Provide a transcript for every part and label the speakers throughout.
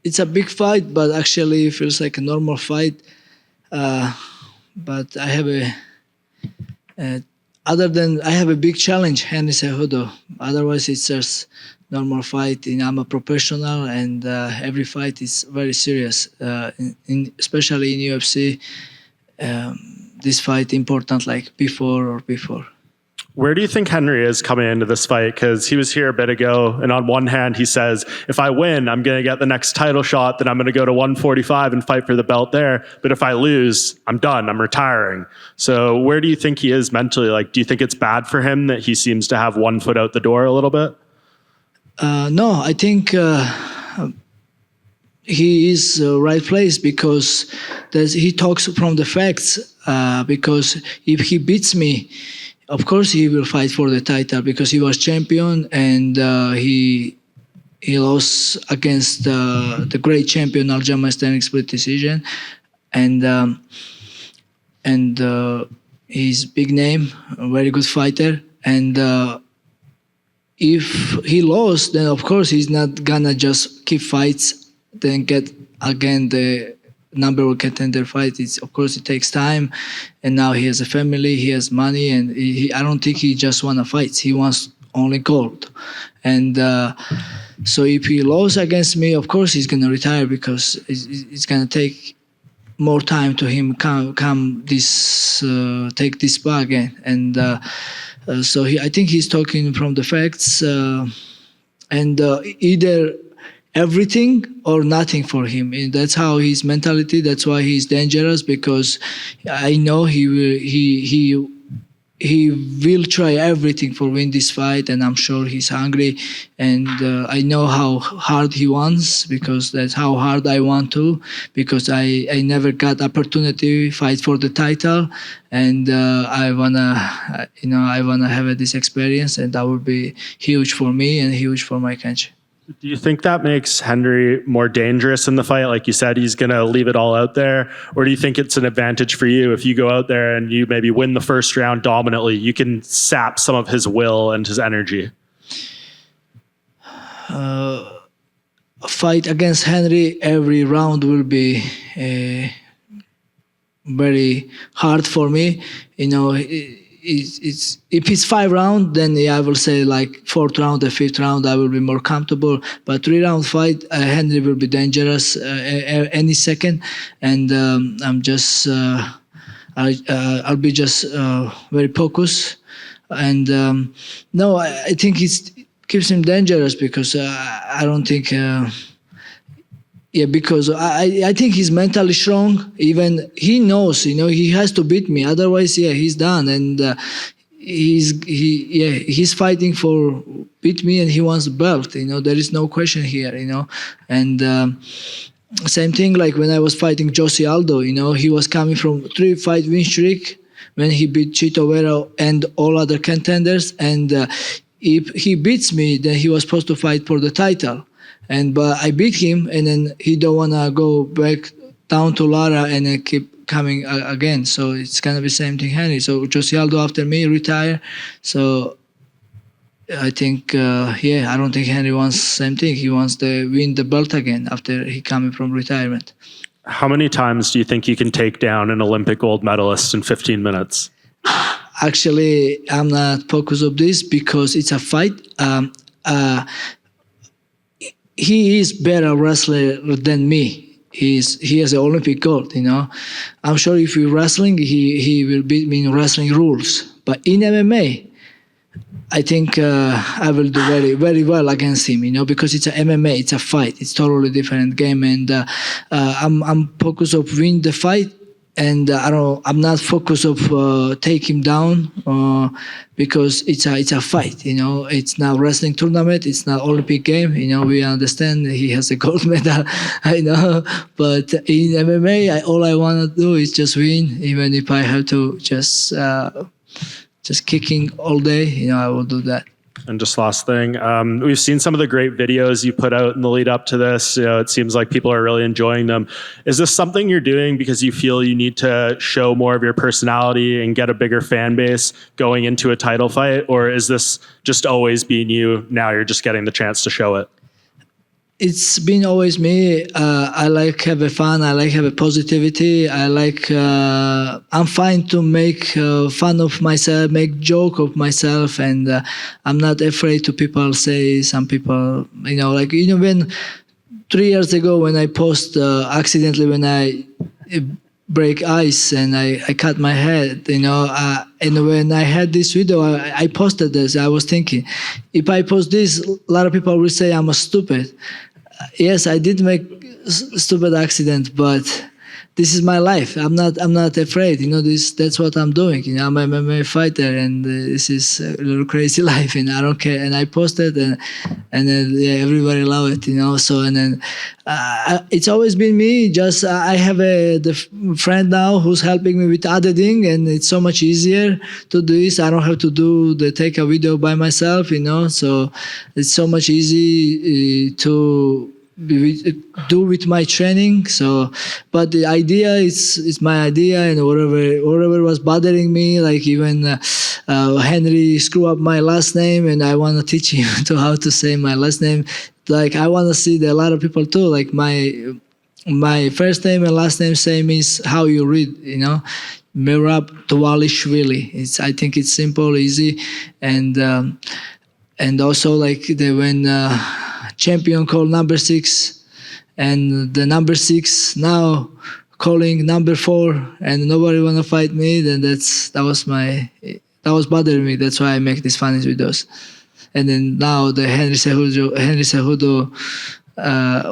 Speaker 1: it's a big fight, but actually it feels like a normal fight. But I have I have a big challenge, Henry Cejudo. Otherwise, it's just normal fight. I'm a professional, and every fight is very serious. Especially in UFC, this fight important like before.
Speaker 2: Where do you think Henry is coming into this fight? Because he was here a bit ago, and on one hand, he says, if I win, I'm going to get the next title shot, then I'm going to go to 145 and fight for the belt there. But if I lose, I'm done. I'm retiring. So where do you think he is mentally? Like, do you think it's bad for him that he seems to have one foot out the door a little bit?
Speaker 1: No, I think he is right place because he talks from the facts. Because if he beats me, of course, he will fight for the title because he was champion and he lost against the great champion Aljamain standing split decision, and he's big name, a very good fighter. And if he lost, then of course he's not gonna just keep fights, then get again the number one contender fight. Of course it takes time, and now he has a family, he has money, and I don't think he just wanna fight. He wants only gold. And so if he loses against me, of course he's gonna retire because it's gonna take more time to him take this spot again. And so I think he's talking from the facts, and either everything or nothing for him. And that's how his mentality. That's why he's dangerous, because I know he will try everything for win this fight, and I'm sure he's hungry. And I know how hard he wants, because that's how hard I want to, because I never got opportunity fight for the title, and I wanna have this experience, and that would be huge for me and huge for my country.
Speaker 2: Do you think that makes Henry more dangerous in the fight? Like you said, he's going to leave it all out there. Or do you think it's an advantage for you if you go out there and you maybe win the first round dominantly, you can sap some of his will and his energy?
Speaker 1: A fight against Henry, every round will be very hard for me. If it's 5 rounds, then I will say like 4th round or 5th round I will be more comfortable. But 3-round fight, Henry will be dangerous any second, and I'm just I'll be just very focused. And no, I think it keeps him dangerous because I don't think. Because I think he's mentally strong. Even he knows, he has to beat me. Otherwise, he's done. And he's fighting for beat me, and he wants the belt. There is no question here. And same thing like when I was fighting Jose Aldo. He was coming from 3-fight win streak when he beat Chito Vera and all other contenders. And if he beats me, then he was supposed to fight for the title. But I beat him, and then he don't wanna go back down to Lara and then keep coming again. So it's gonna be same thing, Henry. So Jose Aldo after me retire. So I think, I don't think Henry wants same thing. He wants to win the belt again after he coming from retirement.
Speaker 2: How many times do you think you can take down an Olympic gold medalist in 15 minutes?
Speaker 1: Actually, I'm not focused on this because it's a fight. He is better wrestler than me. He has an Olympic gold, I'm sure if we're wrestling, he will beat me in wrestling rules. But in MMA, I think I will do very, very well against him, because it's a MMA, it's a fight. It's totally different game. And I'm focused on win the fight. And I'm not focused of take him down because it's a fight. It's not wrestling tournament. It's not Olympic game. We understand he has a gold medal. I know, but in MMA, all I want to do is just win. Even if I have to just kicking all day, I will do that.
Speaker 2: And just last thing, we've seen some of the great videos you put out in the lead up to this. It seems like people are really enjoying them. Is this something you're doing because you feel you need to show more of your personality and get a bigger fan base going into a title fight? Or is this just always being you, now you're just getting the chance to show it?
Speaker 1: it's been always me. I like have a fun. I like have a positivity. I like. I'm fine to make fun of myself, make joke of myself, and I'm not afraid to people say some people. Like when 3 years ago when I post accidentally when I break ice and I cut my head, and when I had this video, I posted this. I was thinking, if I post this, a lot of people will say I'm a stupid. Yes, I did make stupid accident, but this is my life. I'm not afraid. That's what I'm doing. I'm a MMA fighter, and this is a little crazy life, and I don't care. And I posted, and then everybody love it. So and then it's always been me. Just I have the friend now who's helping me with editing, and it's so much easier to do this. I don't have to take a video by myself. So it's so much easy to do with my training. So but the idea is my idea, and whatever was bothering me, like even Henry screw up my last name, and I want to teach him to how to say my last name. Like I want to see that a lot of people too, like my first name and last name same is how you read, Merab Dvalishvili. I think it's simple, easy, and also like when champion called number 6, and the number 6 now calling number 4, and nobody wanna fight me, then that was bothering me. That's why I make these funny videos. And then now the Henry Cejudo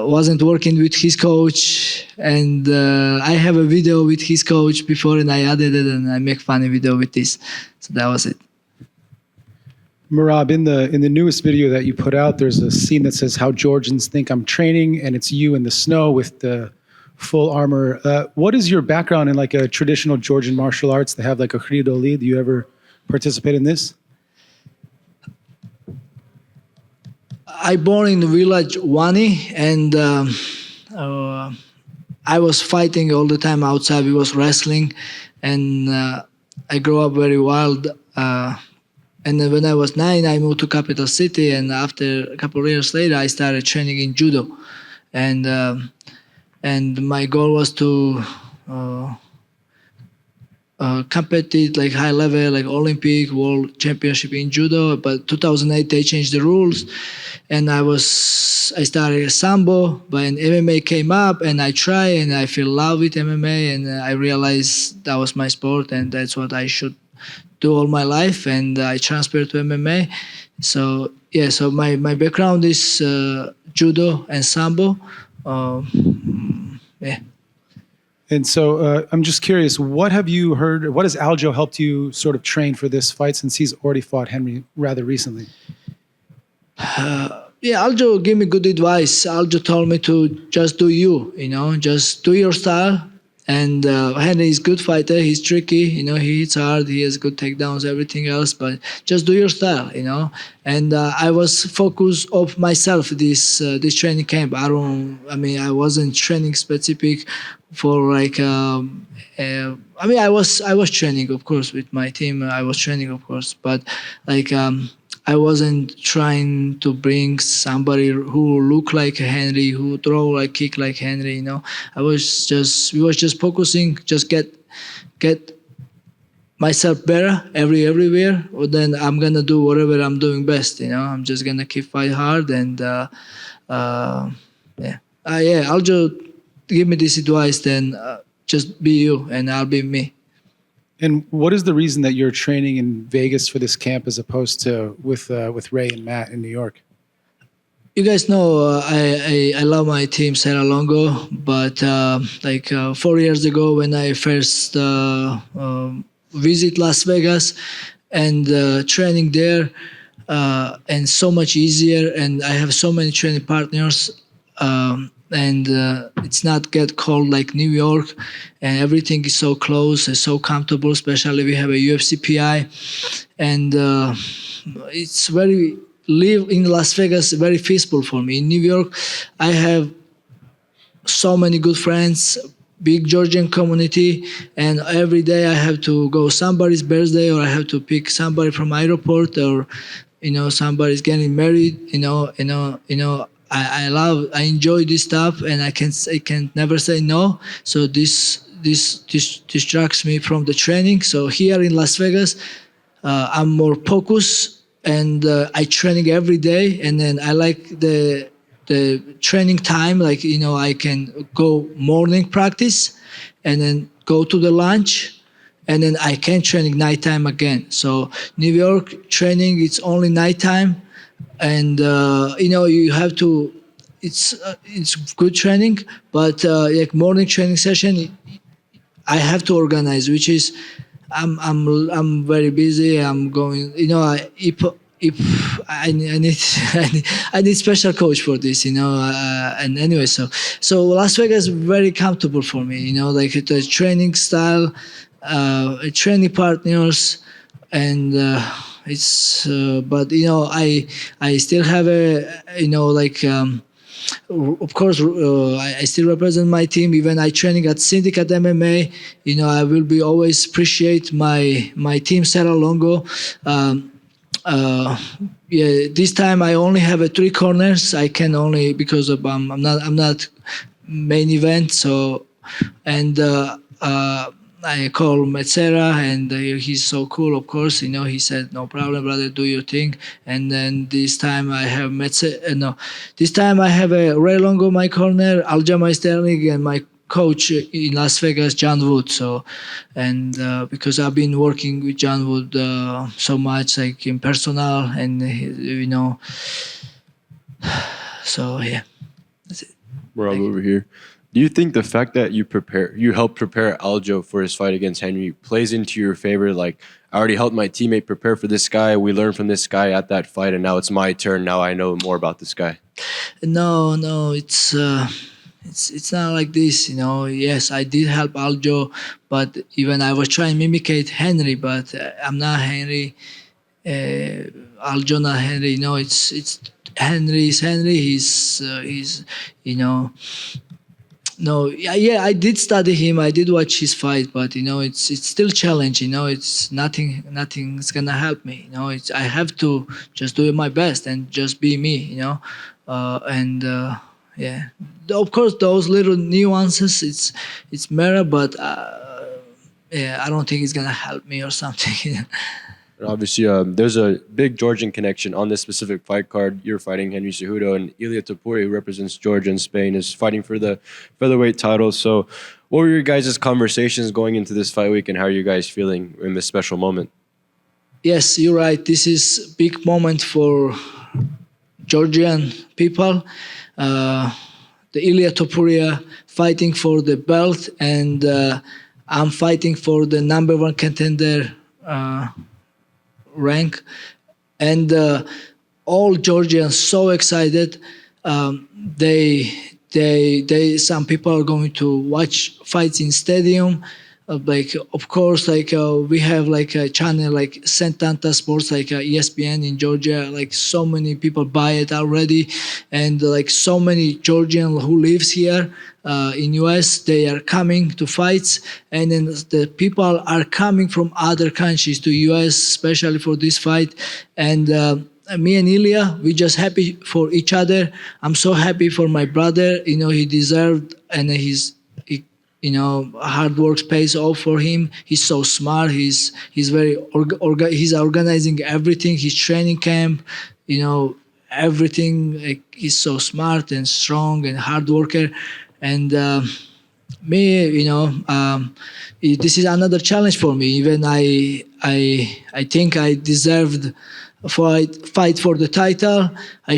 Speaker 1: wasn't working with his coach, and I have a video with his coach before, and I added it, and I make funny video with this. So that was it.
Speaker 3: Merab, in the newest video that you put out, there's a scene that says how Georgians think I'm training, and it's you in the snow with the full armor. What is your background in like a traditional Georgian martial arts? They have like a khrido lead. Do you ever participate in this?
Speaker 1: I born in the village Wani, and I was fighting all the time outside. We was wrestling, and I grew up very wild. And then when I was 9, I moved to capital city, and after a couple of years later, I started training in judo, and my goal was to compete like high level, like Olympic, World Championship in judo. But 2008 they changed the rules, and I started sambo, but an MMA came up, and I tried, and I fell in love with MMA, and I realized that was my sport, and that's what I should do all my life, and I transferred to MMA. So yeah, so my background is judo and sambo. Yeah.
Speaker 3: And so I'm just curious, what have you heard? What has Aljo helped you sort of train for this fight, since he's already fought Henry rather recently?
Speaker 1: Yeah, Aljo gave me good advice. Aljo told me to just do just do your style. And Henry is good fighter. He's tricky, he hits hard. He has good takedowns, everything else. But just do your style, And I was focused of myself this training camp. I wasn't training specific for like. I was training, of course, with my team. I was training, of course, but like. I wasn't trying to bring somebody who look like Henry, who throw like kick like Henry. We was just focusing, just get myself better everywhere. Or then I'm gonna do whatever I'm doing best. I'm just gonna keep fight hard, and I'll just give me this advice. Then just be you, and I'll be me.
Speaker 3: And what is the reason that you're training in Vegas for this camp as opposed to with Ray and Matt in New York?
Speaker 1: You guys know I love my team Serra Longo, but 4 years ago when I first visit Las Vegas and training there, and so much easier, and I have so many training partners. And it's not get cold like New York, and everything is so close and so comfortable. Especially we have a UFC PI, and it's live in Las Vegas very peaceful for me. In New York, I have so many good friends, big Georgian community, and every day I have to go somebody's birthday, or I have to pick somebody from airport, or somebody's getting married. I enjoy this stuff, and I can never say no. So this distracts me from the training. So here in Las Vegas, I'm more focused, and I training every day, and then I like the training time. Like, I can go morning practice, and then go to the lunch, and then I can training nighttime again. So New York training, it's only nighttime, and you have to. It's good training, but like morning training session, I have to organize, which is I'm very busy. I'm going. If I need I need special coach for this. And anyway, so Las Vegas is very comfortable for me. Like the training style, training partners, and it's. But I still have a like. Of course, I still represent my team. Even I training at Syndicate MMA. I will be always appreciate my team Sarah Longo. This time I only have 3 corners. I can only because of I'm not main event. So, and I call Metzera, and he's so cool. Of course, he said, "No problem, brother. Do your thing." And then this time I have this time I have a Ray Longo my corner, Aljamain Sterling, and my coach in Las Vegas, John Wood. So, and because I've been working with John Wood so much, like in personal, and so yeah, that's it.
Speaker 4: We're all over here. Do you think the fact that you helped prepare Aljo for his fight against Henry plays into your favor? Like, I already helped my teammate prepare for this guy. We learned from this guy at that fight, and now it's my turn. Now I know more about this guy.
Speaker 1: No, it's not like this. Yes, I did help Aljo, but even I was trying to mimicate Henry, but I'm not Henry. Aljo not Henry. It's Henry is Henry. He's No, yeah, I did study him. I did watch his fight, but it's still challenge. It's nothing's gonna help me. I have to just do my best and just be me. And yeah, of course those little nuances. It's mirror, but yeah, I don't think it's gonna help me or something.
Speaker 4: And obviously, there's a big Georgian connection on this specific fight card. You're fighting Henry Cejudo, and Ilia Topuria, who represents Georgia in Spain, is fighting for the featherweight title. So, what were your guys' conversations going into this fight week, and how are you guys feeling in this special moment?
Speaker 1: Yes, you're right. This is big moment for Georgian people. The Ilia Topuria fighting for the belt, and I'm fighting for the #1 contender rank, and all Georgians so excited. They some people are going to watch fights in stadium. Like, of course, like we have like a channel like Sentanta Sports, like ESPN in Georgia. Like, so many people buy it already, and like so many Georgian who lives here in US, they are coming to fights, and then the people are coming from other countries to US, especially for this fight. And me and Ilya, we just happy for each other. I'm so happy for my brother. He deserved, and hard work pays off for him. He's so smart. He's very he's organizing everything. His training camp, everything. Like, he's so smart and strong and hard worker. And me, this is another challenge for me. Even I think I deserved fight for the title. I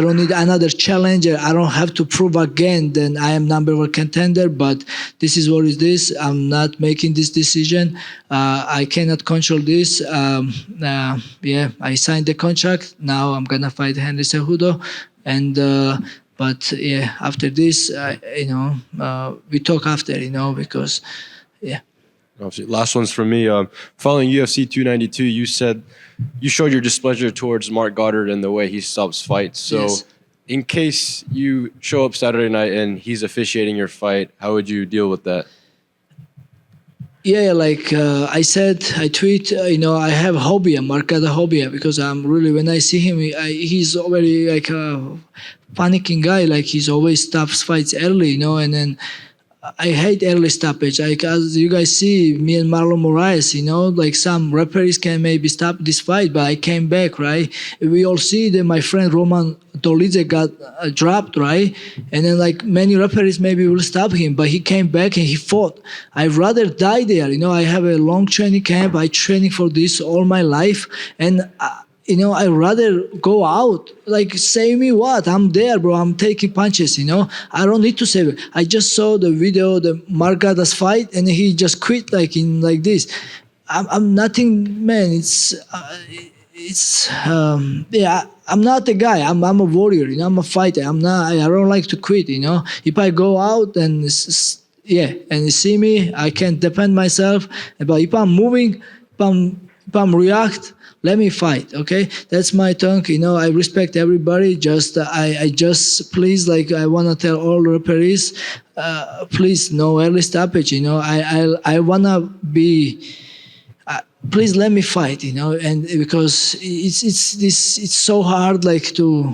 Speaker 1: don't need another challenge. I don't have to prove again that I am #1 contender, but this is what it is. I'm not making this decision. I cannot control this. Yeah, I signed the contract. Now I'm gonna fight Henry Cejudo, and but yeah, after this, we talk after, because yeah.
Speaker 4: Obviously, last one's from me. Following UFC 292, you showed your displeasure towards Mark Goddard and the way he stops fights. So,
Speaker 1: Yes.
Speaker 4: in case you show up Saturday night and he's officiating your fight, how would you deal with that?
Speaker 1: Yeah, like I said, I tweet, I have hobby, marcada hobby, because I'm really, when I see him, he's very like a panicking guy, like he's always stops fights early, and then I hate early stoppage. Like as you guys see, me and Marlon Moraes, like some referees can maybe stop this fight, but I came back, right? We all see that my friend Roman Dolidze got dropped, right? And then like many referees maybe will stop him, but he came back and he fought. I'd rather die there. I have a long training camp. I training for this all my life, and I'd rather go out. Like, say me what? I'm there, bro. I'm taking punches, I don't need to save it. I just saw the video, the Margada's fight, and he just quit like this. I'm nothing, man. Yeah, I'm not a guy. I'm a warrior, I'm a fighter. I don't like to quit, If I go out and and you see me, I can defend myself. But if I'm moving, if I'm react, let me fight, okay? That's my tongue, I respect everybody. I just, please, like, I want to tell all referees, please, no early stoppage, I want to be, please let me fight, and because it's so hard, like, to,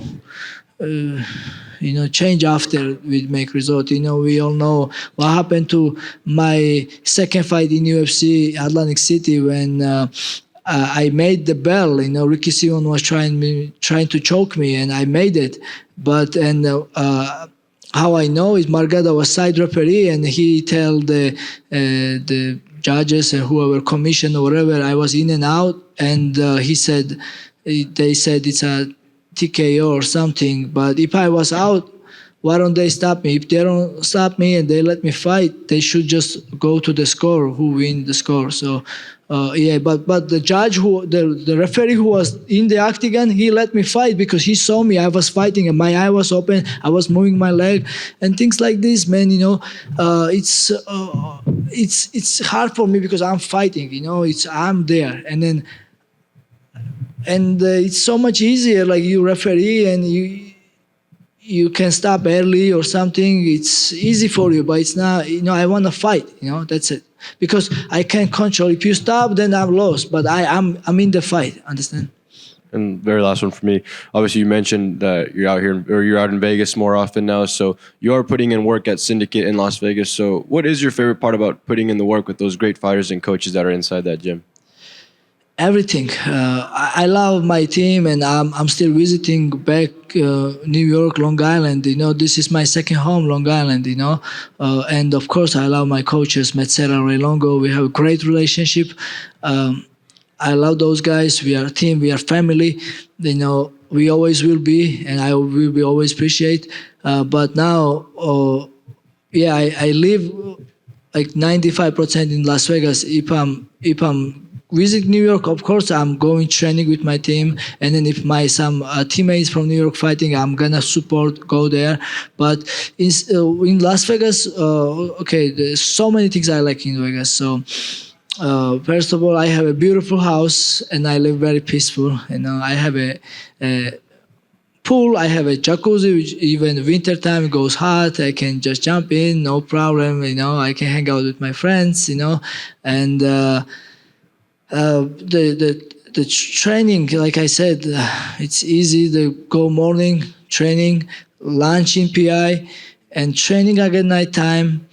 Speaker 1: change after we make result. We all know what happened to my second fight in UFC, Atlantic City, when I made the bell. Ricky Simon was trying to choke me, and I made it. But how I know is Margada was side referee, and he tell the judges and whoever commission or whatever I was in and out, and they said it's a TKO or something. But if I was out, why don't they stop me? If they don't stop me and they let me fight, they should just go to the score, who win the score. So, but the judge, the referee who was in the octagon, he let me fight because he saw me. I was fighting and my eye was open. I was moving my leg and things like this, man. It's hard for me because I'm fighting. I'm there, and it's so much easier. Like, you referee and you can stop early or something. It's easy for you, but it's not. I want to fight. That's it. Because I can't control. If you stop, then I'm lost. But I'm in the fight. Understand?
Speaker 4: And very last one for me. Obviously, you mentioned that you're out here, or you're out in Vegas more often now. So you are putting in work at Syndicate in Las Vegas. So what is your favorite part about putting in the work with those great fighters and coaches that are inside that gym?
Speaker 1: Everything. I love my team, and I'm still visiting back New York, Long Island. This is my second home, Long Island. And of course, I love my coaches, Metzera, Ray Longo. We have a great relationship. I love those guys. We are a team. We are family. We always will be, and I will be always appreciate. But now, I live like 95% in Las Vegas. If I'm visit New York, of course, I'm going training with my team. And then if some teammates from New York fighting, I'm going to support, go there. But in Las Vegas, there's so many things I like in Vegas. So first of all, I have a beautiful house and I live very peaceful. I have a pool, I have a jacuzzi, which even winter time goes hot. I can just jump in, no problem. I can hang out with my friends, and the training, like I said, it's easy. The go morning training, lunch in PI, and training again nighttime.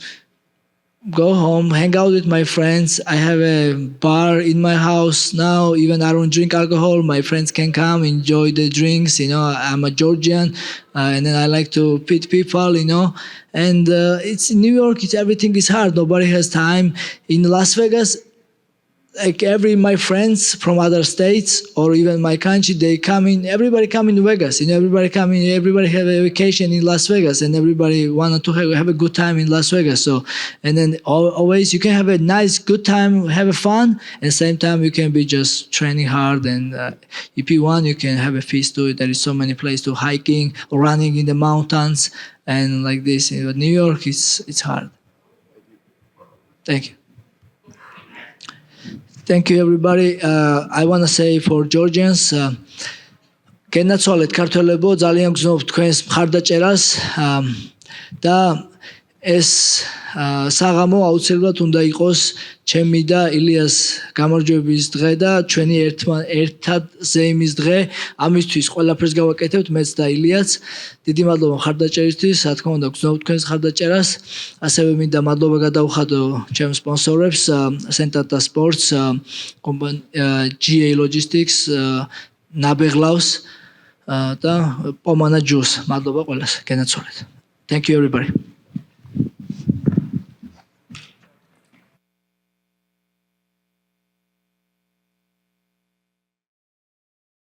Speaker 1: Go home, hang out with my friends. I have a bar in my house now. Even I don't drink alcohol. My friends can come, enjoy the drinks. I'm a Georgian, and then I like to pit people. And it's in New York. Everything is hard. Nobody has time. In Las Vegas, like my friends from other states or even my country, they come in. Everybody come in Vegas. Everybody come in. Everybody have a vacation in Las Vegas, and everybody wanted to have a good time in Las Vegas. So, and then always you can have a nice, good time, have a fun, and at the same time you can be just training hard. And if you want, you can have a feast too. There is so many places to hiking or running in the mountains and like this. New York, it's hard. Thank you. Thank you, everybody. I want to say for Georgians, გენაცვალეთ ქართველებო, ძალიან გზნობთ თქვენს მხარდაჭერას და ეს საღამო აუცილებლად უნდა იყოს ჩემი და ილიას გამარჯვების დღე და ჩვენი ერთად ზეიმის დღე. ამისთვის ყველაფერს გავაკეთებთ, მეც და ილიაც. დიდი მადლობა მხარდაჭერისთვის, რა თქმა უნდა, გრძნობ თქვენს მხარდაჭერას. ასევე მინდა მადლობა გადავხადო ჩემს სპონსორებს, Sentata Sports, GA Logistics, ნაბეღლავს და პომანა ჯუს. მადლობა ყველას, გენაცვლეთ. Thank you everybody.